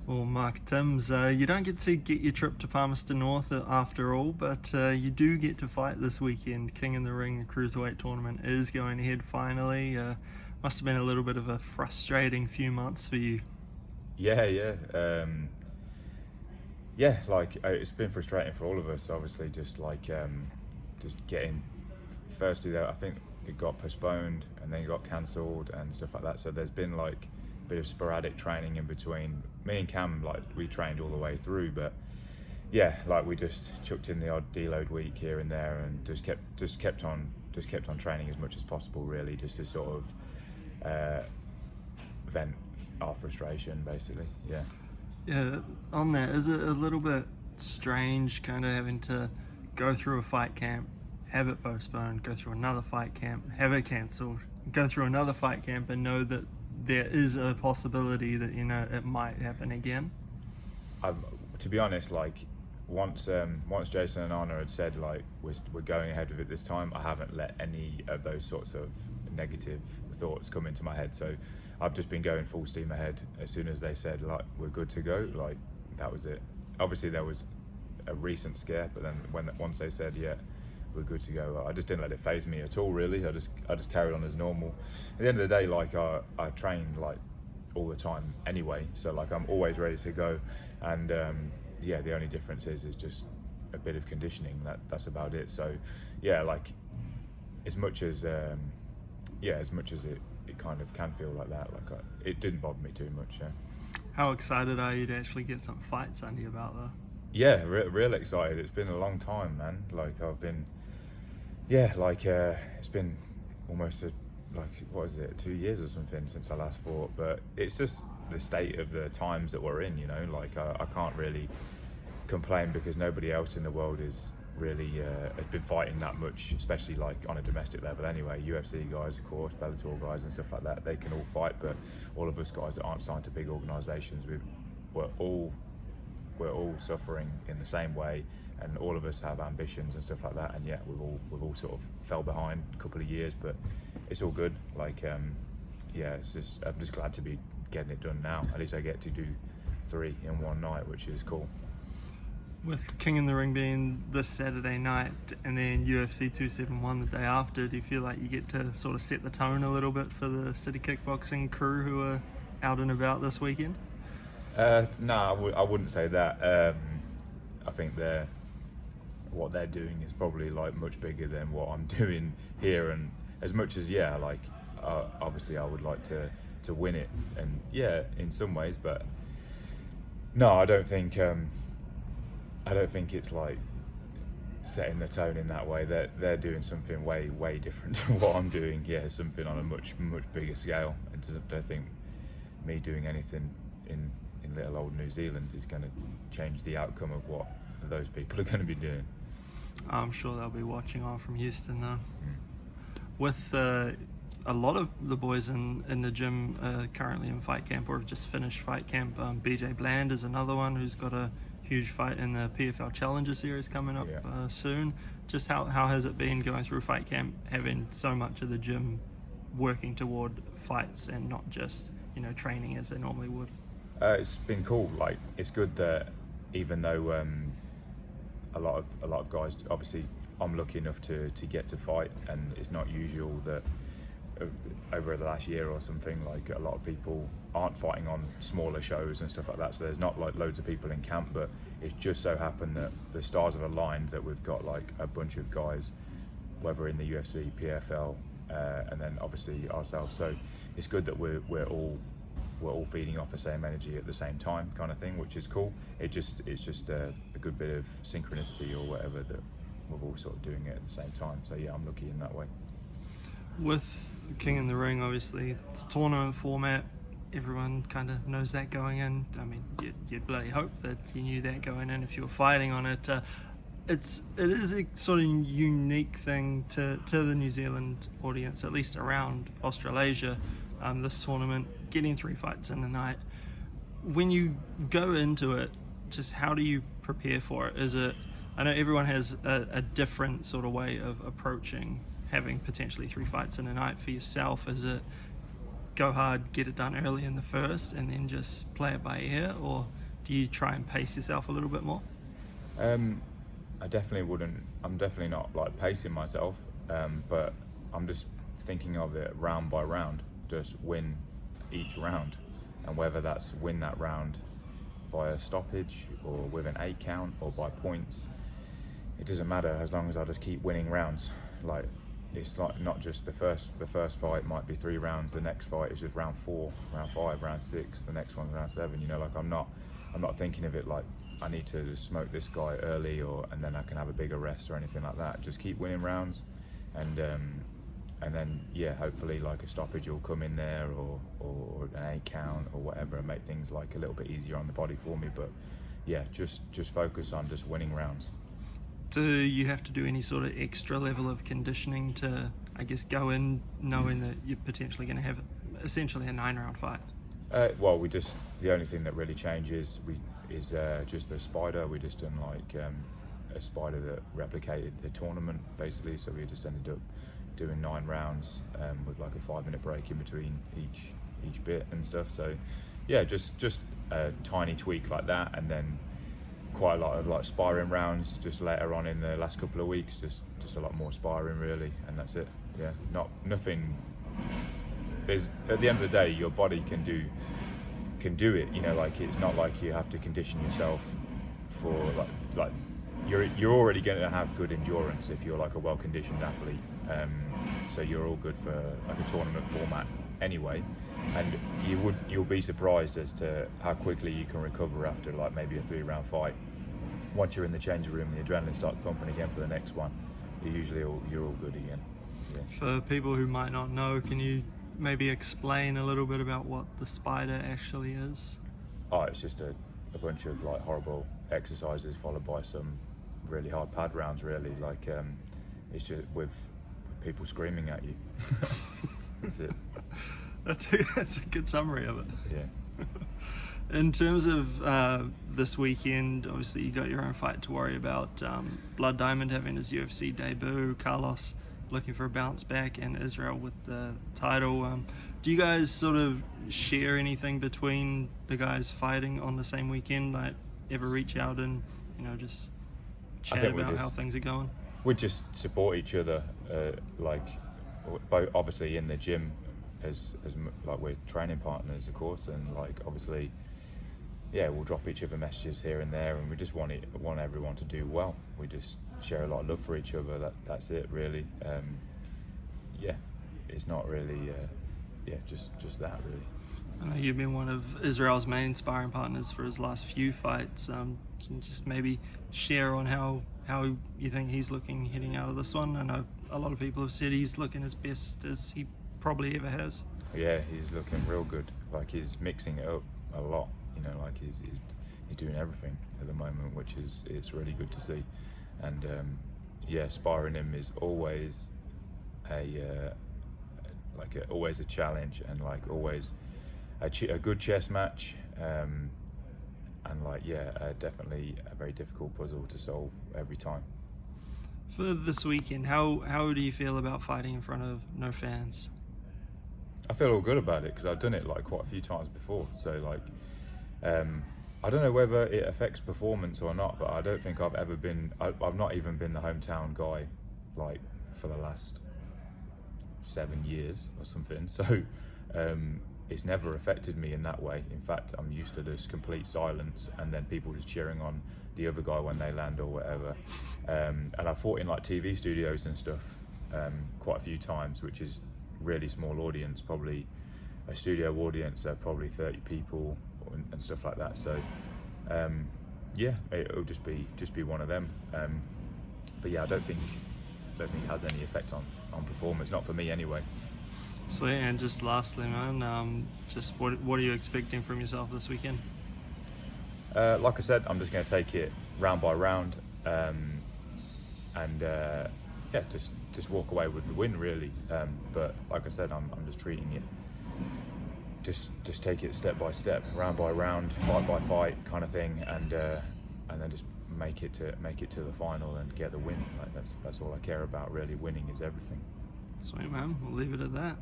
Well, Mark Timms, you don't get to get your trip to Palmerston North after all, but you do get to fight this weekend. King in the Ring cruiserweight tournament is going ahead finally. Must have been a little bit of a frustrating few months for you. Yeah. It's been frustrating for all of us. Obviously, just getting firstly though, I think it got postponed and then it got cancelled and stuff like that. So there's been like a bit of sporadic training in between. Me and Cam, like, we trained all the way through, but yeah, like we just chucked in the odd deload week here and there and just kept on training as much as possible, really, just to sort of vent our frustration, basically. Yeah, on that, is it a little bit strange kind of having to go through a fight camp, have it postponed, go through another fight camp, have it cancelled, go through another fight camp and know that there is a possibility that, it might happen again? To be honest, like, once Jason and Anna had said, like, we're going ahead with it this time, I haven't let any of those sorts of negative thoughts come into my head. So I've just been going full steam ahead. As soon as they said, like, we're good to go, like, that was it. Obviously there was a recent scare, but then once they said, yeah, we're good to go, I just didn't let it faze me at all, really. I just carried on as normal. At the end of the day, like, I train like all the time anyway, so like I'm always ready to go. And yeah, the only difference is just a bit of conditioning. That's about it. So yeah, like, as much as it kind of can feel like that, like, it didn't bother me too much. Yeah. How excited are you to actually get some fights under your belt, though? Yeah, real excited. It's been a long time, man. Like, it's been almost what is it, 2 years or something since I last fought. But it's just the state of the times that we're in, like, I can't really complain because nobody else in the world is really has been fighting that much, especially like on a domestic level anyway. UFC guys, of course, Bellator guys and stuff like that, they can all fight, but all of us guys that aren't signed to big organisations, we're all suffering in the same way, and all of us have ambitions and stuff like that. And yeah, we've all sort of fell behind a couple of years, but it's all good. Like, yeah, I'm just glad to be getting it done now. At least I get to do 3 in one night, which is cool. With King in the Ring being this Saturday night and then UFC 271 the day after, do you feel like you get to sort of set the tone a little bit for the City Kickboxing crew who are out and about this weekend? No, I wouldn't say that. I think what they're doing is probably like much bigger than what I'm doing here, and as much as, yeah, like, obviously I would like to win it, and yeah, in some ways, but no, I don't think it's like setting the tone in that way. They're doing something way different to what I'm doing. Yeah, something on a much bigger scale. I don't think me doing anything in little old New Zealand is going to change the outcome of what those people are going to be doing. I'm sure they'll be watching on from Houston though. With a lot of the boys in the gym currently in fight camp or have just finished fight camp. BJ Bland is another one who's got a huge fight in the PFL Challenger Series coming up soon. Just how has it been going through fight camp, having so much of the gym working toward fights and not just training as they normally would? It's been cool. Like, it's good that even though a lot of guys, obviously I'm lucky enough to get to fight, and it's not usual that over the last year or something, like, a lot of people aren't fighting on smaller shows and stuff like that, so there's not like loads of people in camp. But it's just so happened that the stars have aligned, that we've got like a bunch of guys, whether in the UFC, PFL, and then obviously ourselves. So it's good that we're all feeding off the same energy at the same time, kind of thing, which is cool. It's just a good bit of synchronicity or whatever, that we're all sort of doing it at the same time. So yeah, I'm lucky in that way. With King in the Ring, obviously it's a tournament format. Everyone kind of knows that going in. I mean, you'd bloody hope that you knew that going in if you were fighting on it. It is a sort of unique thing to the New Zealand audience, at least around Australasia. This tournament, getting 3 fights in a night. When you go into it, just how do you prepare for it? I know everyone has a different sort of way of approaching having potentially 3 fights in a night. For yourself, is it go hard, get it done early in the first, and then just play it by ear, or do you try and pace yourself a little bit more? I definitely wouldn't. I'm definitely not like pacing myself, but I'm just thinking of it round by round. Just win each round, and whether that's win that round via stoppage or with an 8 count or by points, it doesn't matter as long as I just keep winning rounds. Like, it's like not just the first fight might be 3 rounds, the next fight is just round 4, round 5, round 6, the next one's round 7. You know, like I'm not thinking of it like I need to just smoke this guy early and then I can have a bigger rest or anything like that. Just keep winning rounds, and then hopefully like a stoppage will come in there or an 8 count or whatever, and make things like a little bit easier on the body for me. But yeah, just focus on just winning rounds. Do you have to do any sort of extra level of conditioning to, I guess, go in knowing that you're potentially going to have essentially a 9-round fight? Well, the only thing that really changes is just the spyda. We just done like a spyda that replicated the tournament basically. So we just ended up doing 9 rounds with like a 5-minute break in between each bit and stuff. So yeah, just a tiny tweak like that, and then quite a lot of like sparring rounds just later on in the last couple of weeks. Just a lot more sparring really, and that's it. Yeah, nothing. There's, at the end of the day, your body can do it. You know, like it's not like you have to condition yourself for like you're already going to have good endurance if you're like a well-conditioned athlete. So you're all good for like a tournament format anyway, and you'll be surprised as to how quickly you can recover after like maybe a 3-round fight. Once you're in the changing room and the adrenaline starts pumping again for the next one, you're all good again. Yeah. For people who might not know, can you maybe explain a little bit about what the spyda actually is? Oh, it's just a bunch of like horrible exercises followed by some really hard pad rounds really. Like it's just with people screaming at you. That's it. That's a good summary of it. Yeah. In terms of this weekend, obviously you got your own fight to worry about. Blood Diamond having his UFC debut, Carlos looking for a bounce back, and Israel with the title. Do you guys sort of share anything between the guys fighting on the same weekend? Like ever reach out and just chat about how things are going? We just support each other, like both obviously in the gym as like we're training partners, of course, and like obviously we'll drop each other messages here and there, and we just want everyone to do well. We just share a lot of love for each other. That's it really. It's not really just that really. I know you've been one of Israel's main sparring partners for his last few fights. Can you just maybe share on how you think he's looking heading out of this one? I know a lot of people have said he's looking as best as he probably ever has. Yeah, he's looking real good. Like he's mixing it up a lot. You know, like he's doing everything at the moment, which it's really good to see. And sparring him is always always a challenge, and like always a good chess match. And definitely a very difficult puzzle to solve every time. For this weekend, how do you feel about fighting in front of no fans? I feel all good about it because I've done it like quite a few times before. So like, I don't know whether it affects performance or not, but I don't think I've ever been. I've not even been the hometown guy like for the last 7 years or something. So it's never affected me in that way. In fact, I'm used to this complete silence and then people just cheering on the other guy when they land or whatever. And I fought in like TV studios and stuff quite a few times, which is really small audience, probably a studio audience of probably 30 people and stuff like that. So it'll just be one of them. But yeah, I don't think it has any effect on performance, not for me anyway. Sweet. And just lastly, man, just what are you expecting from yourself this weekend? Like I said, I'm just going to take it round by round, just walk away with the win really. But like I said, I'm just treating it, just take it step by step, round by round, fight by fight kind of thing, and then just make it to the final and get the win. Like that's all I care about really. Winning is everything. Sweet, man. We'll leave it at that.